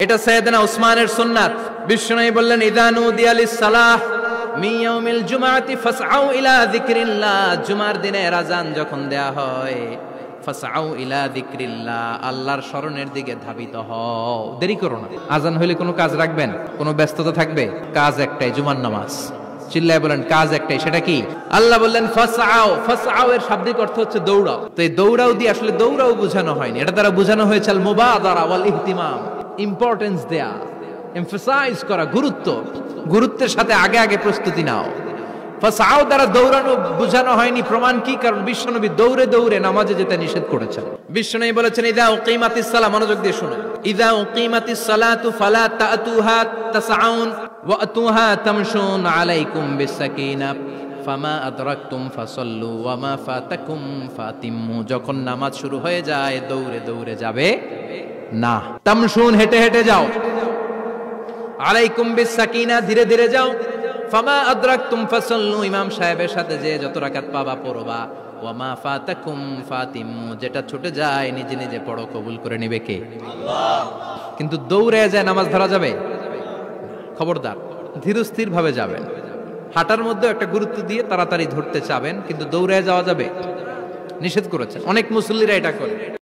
এটা সাইয়েদনা উসমানের সুন্নাত। বিশ্বনবী বললেন, ইযা নুদিয়া লিস-সালাহ মিন ইয়াউমিল জুমআতি ফাসআউ ইলা যিকরিল্লাহ। জুমার দিনে আযান যখন দেয়া হয়, ফাসআউ ইলা যিকরিল্লাহ, আল্লাহর স্মরণের দিকে ধাবিত হও, দেরি করো না। আযান হইলে কোনো কাজ রাখবেন? কোনো ব্যস্ততা থাকবে? কাজ একটাই, জুমার নামাজ। চিল্লায় বলেন, কাজ একটাই, সেটা কি? আল্লাহ বললেন ফাসআউ। ফাসআউ এর শাব্দিক অর্থ হচ্ছে দৌড়াও। তো এই দৌড়াও দিয়ে আসলে দৌড়াও বোঝানো হয়নি, এটা দ্বারা বোঝানো হয়েছে আল মুবাদারা ওয়াল ইহতিমাম, ইম্পর্টেন্স দেয়া, এমফাসাইজ করা, গুরুত্বের সাথে আগে আগে প্রস্তুতি নাও। ফাসআউ দ্বারা দৌড়ানো বোঝানো হয়নি। প্রমাণ কি? কারণ বিশ্বনবী দৌড়ে দৌড়ে নামাজে যেতে নিষেধ করেছেন। বিশ্বনবী বলেছেন, ইযা উকিমাতিস সালাহ, মনোযোগ দিয়ে শুনুন, ইযা উকিমাতিস সালাতু ফালা তাতুহা তাসআউন ওয়া আতুহা তামশুন আলাইকুম বিসাকিনা ফামা আদরাকতুম ফাসাল্লু ওয়া মা ফাতাকুম ফাতিম্মু। যখন নামাজ শুরু হয়ে যায় দৌড়ে দৌড়ে যাবে না, তামশুন, হেঁটে হেঁটে যাও, আলাইকুম বিসাকিনা, ধীরে ধীরে যাও, ফামা আদরাকতুম ফাসাল্লু, ইমাম সাহেবের সাথে যে যত রাকাত পাবা পড়বা, ওয়া মা ফাতাকুম ফাতিম্মু, যেটা ছুটে যায় নিজে নিজে পড়ো, কবুল করে নেবে কে? আল্লাহ। কিন্তু দৌড়ে যায় নামাজ ধরা যাবে? খবরদার, ধীরস্থির ভাবে যাবেন। হাঁটার মধ্যে একটা গুরুত্ব দিয়ে তাড়াতাড়ি ধরতে চাবেন, কিন্তু দৌড়ে যাওয়া যাবে, নিষেধ করেছেন। অনেক মুসল্লিরা এটা করে।